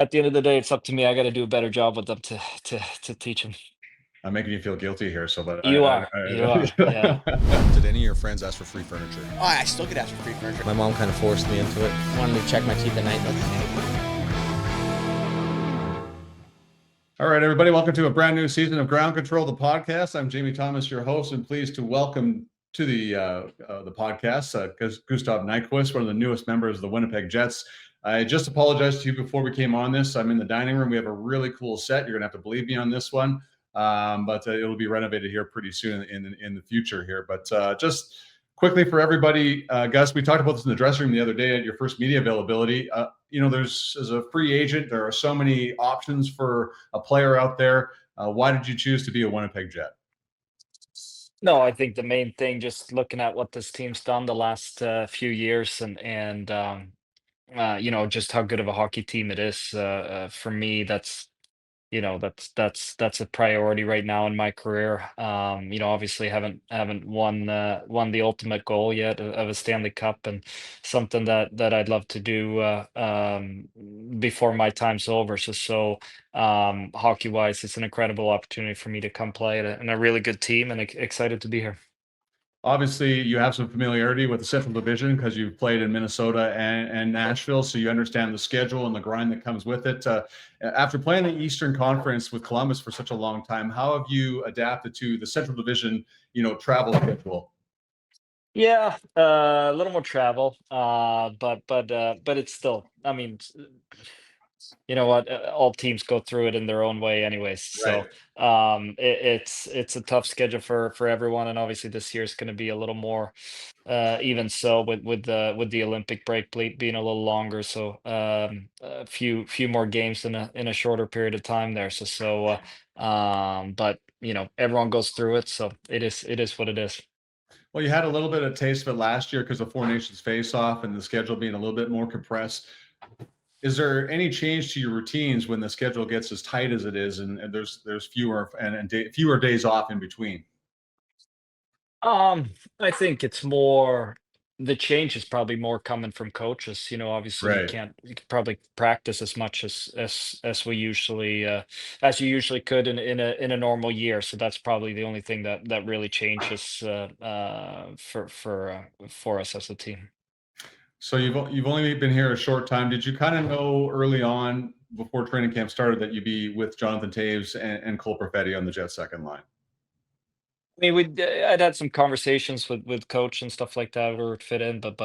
at the end of the day, it's up to me. I got to do a better job with them to teach them. I'm making you feel guilty here, so but You are, yeah. Did any of your friends ask for free furniture? Oh, I still could ask for free furniture. My mom kind of forced me into it. Wanted to check my teeth at night. All right, everybody, welcome to a brand new season of Ground Control, the podcast. I'm Jamie Thomas, your host, and pleased to welcome to the podcast Gustav Nyquist, one of the newest members of the Winnipeg Jets. I just apologized to you before we came on this. I'm in the dining room. We have a really cool set. You're going to have to believe me on this one, but it'll be renovated here pretty soon in the future here. But just quickly for everybody, Gus, we talked about this in the dressing room the other day at your first media availability. There's as a free agent, there are so many options for a player out there. Why did you choose to be a Winnipeg Jet? No, I think the main thing, just looking at what this team's done the last few years, and just how good of a hockey team it is. For me, that's a priority right now in my career. Obviously haven't won the ultimate goal yet of a Stanley Cup, and something that I'd love to do before my time's over. Hockey wise, it's an incredible opportunity for me to come play in a really good team, and excited to be here. Obviously, you have some familiarity with the Central Division because you've played in Minnesota and Nashville, so you understand the schedule and the grind that comes with it. After playing the Eastern Conference with Columbus for such a long time, how have you adapted to the Central Division, travel schedule? Yeah, a little more travel, but it's still. I mean, you know what? All teams go through it in their own way, anyways. Right. It's a tough schedule for everyone, and obviously this year is going to be a little more, even so with the Olympic break being a little longer. So a few more games in a shorter period of time there. But everyone goes through it, so it is what it is. Well, you had a little bit of taste of it last year because of Four Nations face-off and the schedule being a little bit more compressed. Is there any change to your routines when the schedule gets as tight as it is, and there's fewer days off in between? I think it's more the change is probably more coming from coaches. Obviously Right. you could probably practice as much as we usually as you usually could in a normal year. So that's probably the only thing that really changes for us as a team. So you've only been here a short time. Did you kind of know early on before training camp started that you'd be with Jonathan Toews and Cole Perfetti on the Jets second line? I mean, I'd had some conversations with coach and stuff like that where it would fit in, but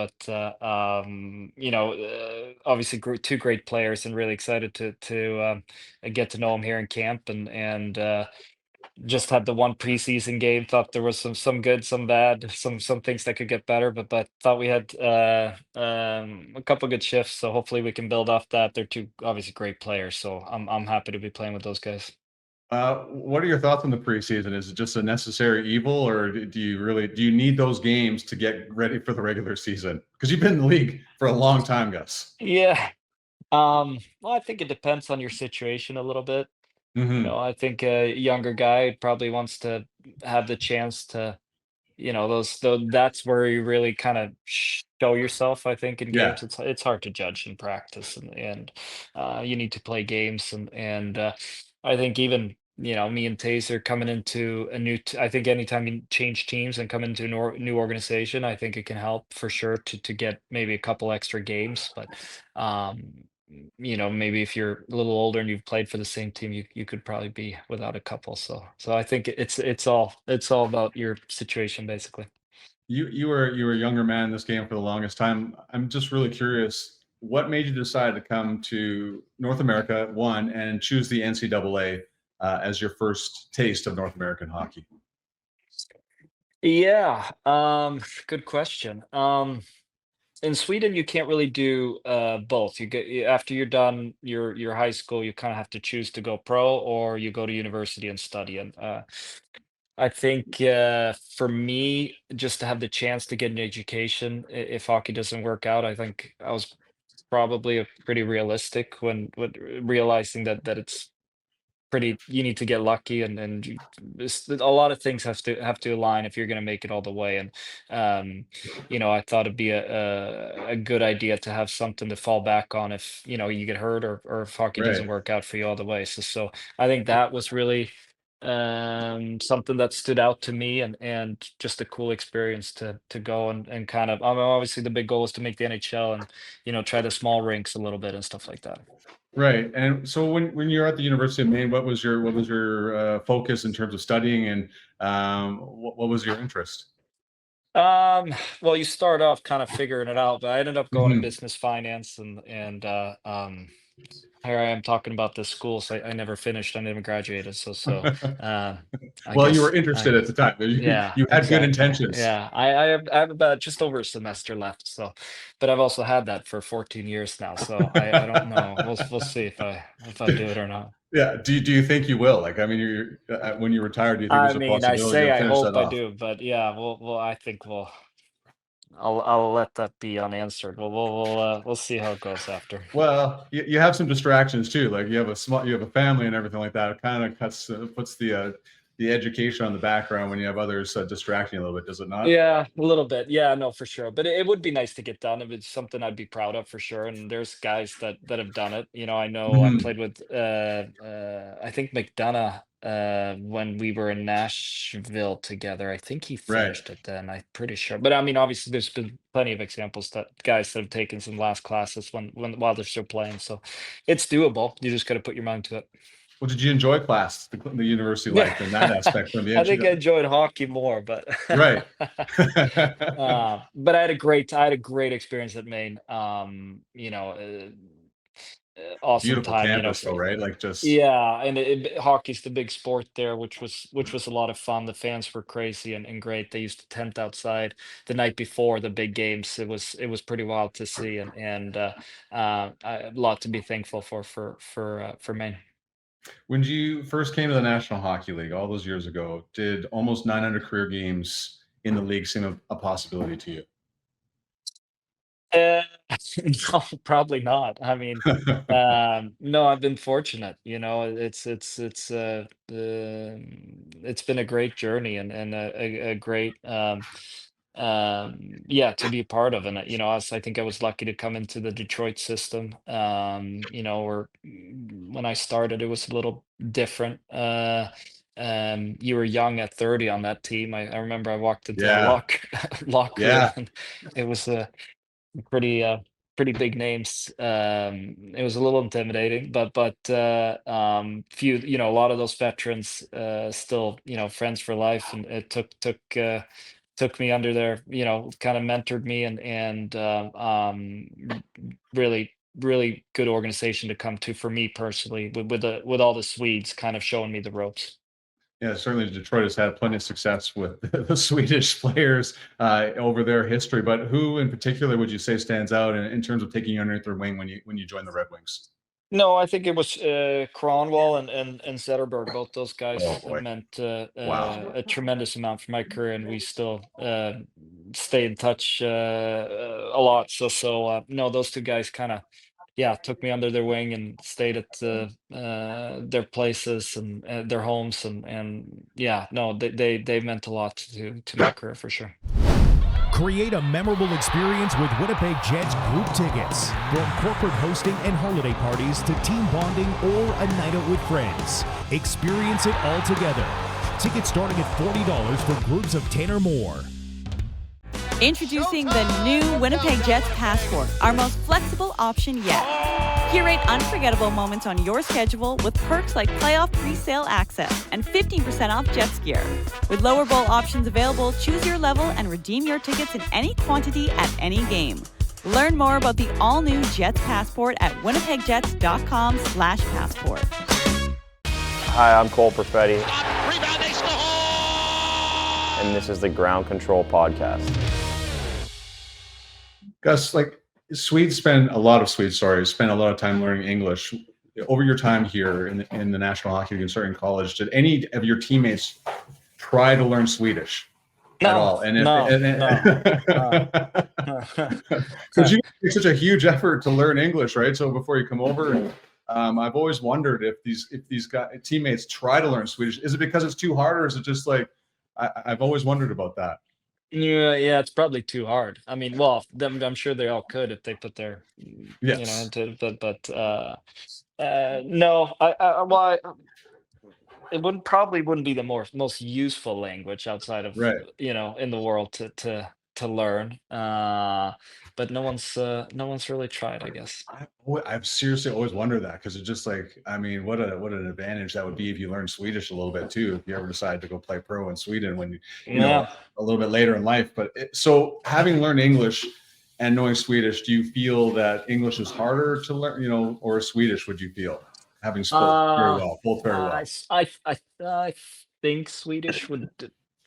obviously two great players, and really excited to get to know them here in camp, and just had the one preseason game. Thought there was some good, some bad, some things that could get better, but thought we had a couple good shifts. So hopefully we can build off that. They're two obviously great players, so I'm happy to be playing with those guys. What are your thoughts on the preseason? Is it just a necessary evil, or do you need those games to get ready for the regular season? Because you've been in the league for a long time, Gus. Yeah. Well, I think it depends on your situation a little bit. Hmm. I think a younger guy probably wants to have the chance to, that's where you really kind of show yourself. I think in Yeah. games, it's hard to judge in practice, and you need to play games, and I think even me and Taser coming into I think anytime you change teams and come into a new organization, I think it can help for sure to get maybe a couple extra games, but. Maybe if you're a little older and you've played for the same team, you could probably be without a couple. So I think it's all about your situation basically. You were a younger man in this game for the longest time. I'm just really curious, what made you decide to come to North America, one, and choose the NCAA as your first taste of North American hockey? Yeah, good question. In Sweden, you can't really do both. After you're done your high school, you kind of have to choose to go pro or you go to university and study. And I think for me, just to have the chance to get an education, if hockey doesn't work out, I think I was probably a pretty realistic when realizing that it's you need to get lucky, and a lot of things have to align if you're going to make it all the way. And I thought it'd be a good idea to have something to fall back on if you get hurt, or if hockey Right. doesn't work out for you all the way. So I think that was really something that stood out to me, and just a cool experience to go and kind of, I mean, obviously the big goal is to make the NHL, and try the small rinks a little bit and stuff like that. Right. And so when you're at the University of Maine, what was your focus in terms of studying, and what was your interest? Well, you start off kind of figuring it out, but I ended up going to Mhm. business finance, and here I am talking about this school, so I never finished, I never graduated. So uh, I Well, you guess were interested at the time. You, yeah, you had good exactly. intentions. Yeah, I have about just over a semester left, but I've also had that for 14 years now, so I don't know. We'll see if I do it or not. Yeah. Do you think you will? Like, I mean, when you retire, do you think I there's a mean, I possibility say you'll I finish that hope I off? do, but yeah, I think I'll let that be unanswered. We'll see how it goes after. Well, you have some distractions too. Like you have a family and everything like that. It kind of puts the education on the background when you have others distracting you a little bit, does it not? Yeah, a little bit. Yeah, no, for sure. But it would be nice to get done. If it's something I'd be proud of for sure. And there's guys that have done it. I know I Mhm. played with I think McDonough when we were in Nashville together. I think he Right. finished it then, I'm pretty sure. But I mean, obviously there's been plenty of examples that guys that have taken some last classes while they're still playing. So it's doable. You just gotta put your mind to it. Well, did you enjoy class, the university Yeah. life, and that aspect from the I edge? think I enjoyed hockey more, but Right. but I had a great experience at Maine. Awesome Beautiful time, campus, though, right? Like just yeah, and hockey's the big sport there, which was a lot of fun. The fans were crazy and great. They used to tent outside the night before the big games. It was pretty wild to see, a lot to be thankful for Maine. when you first came to the National Hockey League all those years ago, did almost 900 career games in the league seem a possibility to Uh, no, probably not. I mean, you? no, I've been fortunate. It's been a great journey, and a great yeah, to be a part of. And I think I was lucky to come into the Detroit system. Where when I started, it was a little different. You were young at 30 on that team. I remember I walked into the Yeah, locker room, yeah, and it was a pretty pretty big names. It was a little intimidating, but few, a lot of those veterans still, friends for life, and it took me under their, kind of mentored me, and really really good organization to come to for me personally, with all the Swedes kind of showing me the ropes. yeah. Certainly, Detroit has had plenty of success with the Swedish players over their history. But who, in particular, would you say stands out in terms of taking you underneath their wing when you joined the Red Wings? No, I think it was Kronwall and Zetterberg. Both those Oh guys boy! meant Wow. a tremendous amount for my career, and we still stay in touch a lot. So no, those two guys kind of, yeah, took me under their wing and stayed at their places and their homes, and yeah, no, they meant a lot to my career for sure. Create a memorable experience with Winnipeg Jets group tickets. From corporate hosting and holiday parties to team bonding or a night out with friends. Experience it all together. Tickets starting at $40 for groups of 10 or more. Introducing the new Winnipeg Jets Passport, our most flexible option yet. Curate unforgettable moments on your schedule with perks like playoff pre-sale access and 15% off Jets gear. With lower bowl options available, choose your level and redeem your tickets in any quantity at any game. Learn more about the all-new Jets Passport at winnipegjets.com/passport. Hi, I'm Cole Perfetti. And this is the Ground Control Podcast. Gus, like Swedes spend a lot of time learning English. Over your time here in the National Hockey League and starting college, did any of your teammates try to learn Swedish at No, all? And if no, no. because you make such a huge effort to learn English, right? So before you come over, I've always wondered if these teammates try to learn Swedish. Is it because it's too hard, or is it just like I've always wondered about that? Yeah, it's probably too hard. I mean, well, I'm sure they all could if they put their, Yes. into it, no, it wouldn't be the most useful language outside of, Right. in the world to learn. But no one's really tried, I guess. I've seriously always wondered that, because it's just like, I mean, what an advantage that would be if you learn Swedish a little bit too, if you ever decide to go play pro in Sweden when you know Yeah. a little bit later in life. But so having learned English and knowing Swedish, do you feel that English is harder to learn, or Swedish, would you feel, having spoke very Uh, well, both very well? I think Swedish would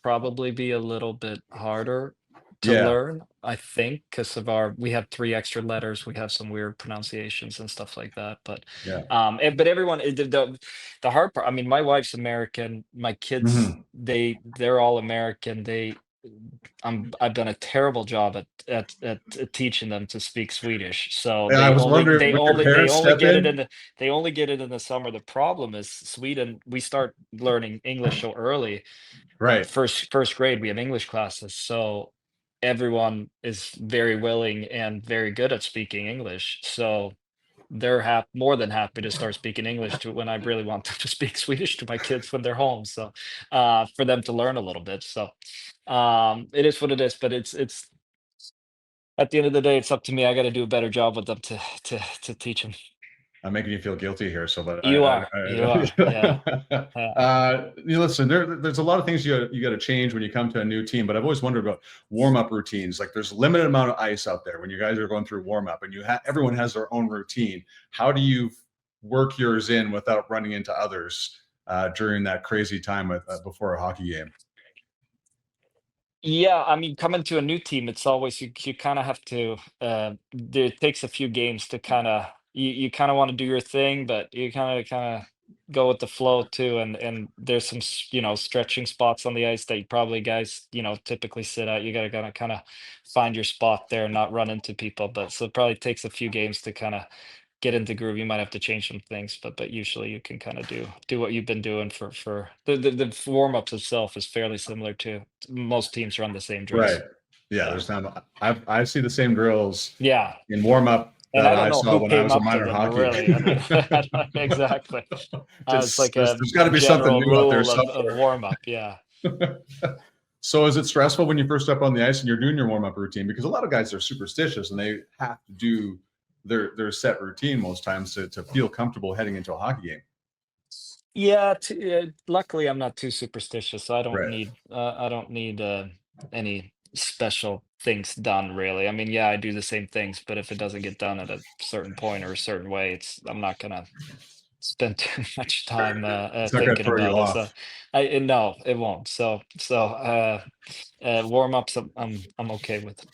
probably be a little bit harder to Yeah. learn. I think because we have three extra letters, we have some weird pronunciations and stuff like that. But Yeah. but everyone, the hard part. I mean, my wife's American. My kids, Mhm. they're all American. I've done a terrible job at teaching them to speak Swedish. So And I was wondering, would your they parents only step get it in? they only get it in the summer. The problem is Sweden, we start learning English so early. Like Right. first grade, we have English classes. So everyone is very willing and very good at speaking English. So they're more than happy to start speaking English to when I really want them to speak Swedish to my kids when they're home. So for them to learn a little bit. So it is what it is, but it's at the end of the day, it's up to me. I got to do a better job with them to teach them. I'm making you feel guilty here, so but You are, yeah, yeah. you listen. There's a lot of things you got to change when you come to a new team. But I've always wondered about warm up routines. Like, there's a limited amount of ice out there when you guys are going through warm up, and everyone has their own routine. How do you work yours in without running into others during that crazy time before a hockey game? Yeah, I mean, coming to a new team, it's always you kind of have to. It takes a few games to you kind of want to do your thing, but you kind of go with the flow too. And there's some stretching spots on the ice that you probably guys typically sit at. You got to kind of find your spot there and not run into people. But so it probably takes a few games to kind of get into groove. You might have to change some things, but usually you can kind of do what you've been doing for the warm ups itself is fairly similar to most teams run the same Right. drills. Yeah. Yeah. There's not. I see the same drills Yeah. in warm up And that I don't I know saw who when I came was in up to minor them, hockey. really. I mean, exactly. It's Just like a there's got to be something general new out there rule of somewhere. warm up. Yeah. So is it stressful when you first step on the ice and you're doing your warm up routine? Because a lot of guys are superstitious and they have to do their set routine most times to feel comfortable heading into a hockey game. Yeah. Luckily, I'm not too superstitious. So Right. I don't need any special things done, really. I mean, yeah, I do the same things, but if it doesn't get done at a certain point or a certain way, I'm not gonna spend too much time It's not going to thinking throw you about it. So off. no, it won't. Warm ups, I'm okay with.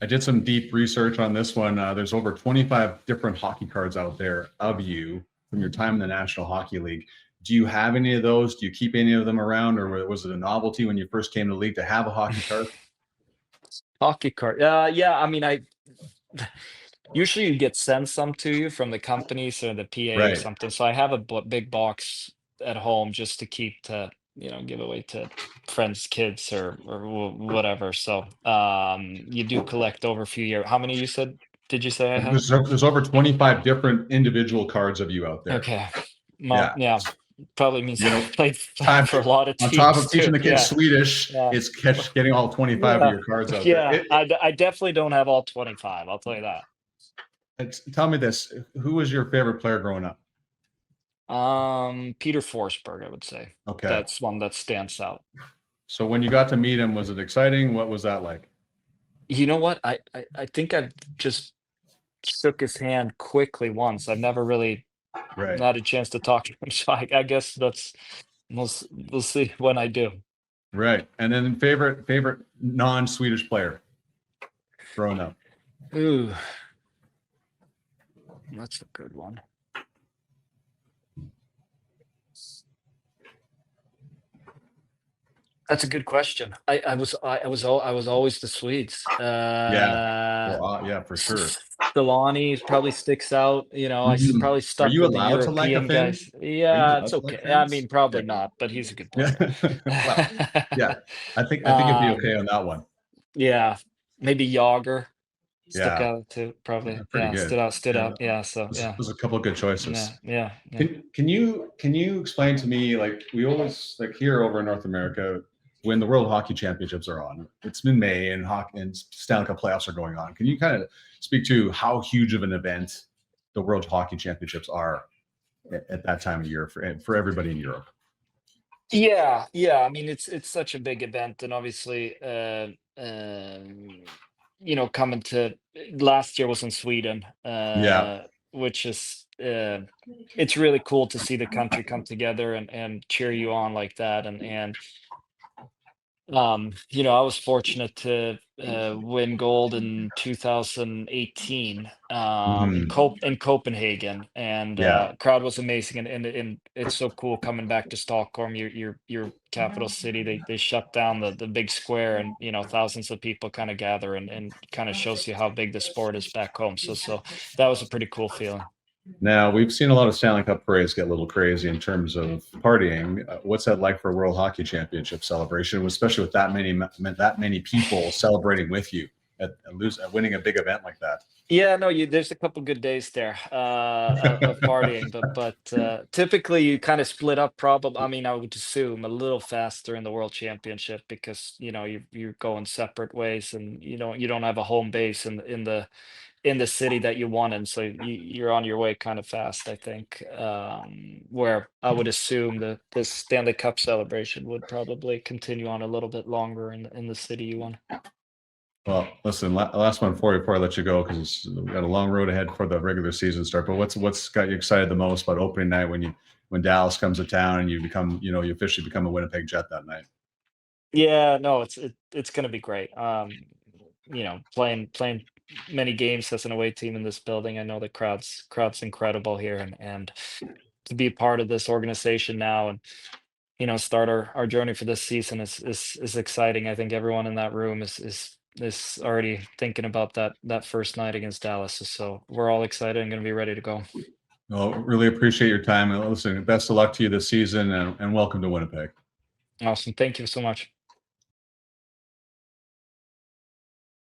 I did some deep research on this one. There's over 25 different hockey cards out there of you from your time in the National Hockey League. Do you have any of those? Do you keep any of them around, or was it a novelty when you first came to the league to have a hockey card? Hockey card. Yeah, I mean, I usually you get sent some to you from the companies or the PA or Right. something. So I have a big box at home just to keep to give away to friends' kids or whatever. So you do collect over a few years. How many did you say I have? There's over 25 different individual cards of you out there. Okay. Well, Yeah. yeah, probably means You I know, played time for a lot of on top teams of teaching too. the kids Yeah, Swedish, yeah, it's getting all 25 of yeah, your cards out there. yeah. I definitely don't have all 25. I'll tell you that. Tell me this: who was your favorite player growing up? Peter Forsberg, I would say. Okay, That's one that stands out. so when you got to meet him, was it exciting? What was that like? You know what? I think I've just shook his hand quickly once. I've never really Right, had a chance to talk to him, so I guess we'll see when I do. right. And then favorite non-Swedish player growing up. Ooh, that's a good one. That's a good question. I was always the Swedes. Yeah. Well, yeah, for sure. Delaney probably sticks out. I Mhm. probably Are stuck you with the allowed to like a European Finn? guys. Are you Yeah, allowed it's to like okay. I mean, Finns? probably Yeah. not, but he's a good Yeah. player. Well, yeah. I think it'd be Um, okay on that one. yeah, maybe Yager stuck Yeah. out too. Probably, Pretty yeah, good. stood Yeah. out. Yeah, so yeah, There's a couple of good yeah, choices. yeah, yeah. Can you explain to me, like, we always, like, here over in North America, when the World Hockey Championships are on, it's in May, and hockey and Stanley Cup playoffs are going on. Can you kind of speak to how huge of an event the World Hockey Championships are at that time of year for everybody in Europe? Yeah, yeah. I mean, it's such a big event, and obviously, coming to last year was in Sweden, Yeah. which is it's really cool to see the country come together and cheer you on like that, and I was fortunate to win gold in 2018 Mhm. in Copenhagen, and Yeah. crowd was amazing, and it's so cool coming back to Stockholm, your capital city. They shut down the big square, and thousands of people kind of gather, and kind of shows you how big the sport is back home. So that was a pretty cool feeling. Now, we've seen a lot of Stanley Cup parades get a little crazy in terms of partying. What's that like for a World Hockey Championship celebration, especially with that many people celebrating with you at winning a big event like that? Yeah, no, there's a couple good days there of partying, but typically you kind of split up. Probably, I mean, I would assume a little faster in the World Championship because you're going separate ways, and you don't have a home base in the city that you won in, so you're on your way kind of fast. I think where I would assume the Stanley Cup celebration would probably continue on a little bit longer in the city you won. Well, listen, last one for you before I let you go, because we've got a long road ahead for the regular season start. But what's got you excited the most about opening night when Dallas comes to town and you officially become a Winnipeg Jet that night? Yeah, no, it's gonna be great. Playing many games as an away team in this building. I know the crowd's incredible here, and to be a part of this organization now, and start our journey for this season is exciting. I think everyone in that room is already thinking about that first night against Dallas. So we're all excited and gonna be ready to go. Well, really appreciate your time. And listen, best of luck to you this season, and welcome to Winnipeg. Awesome. Thank you so much.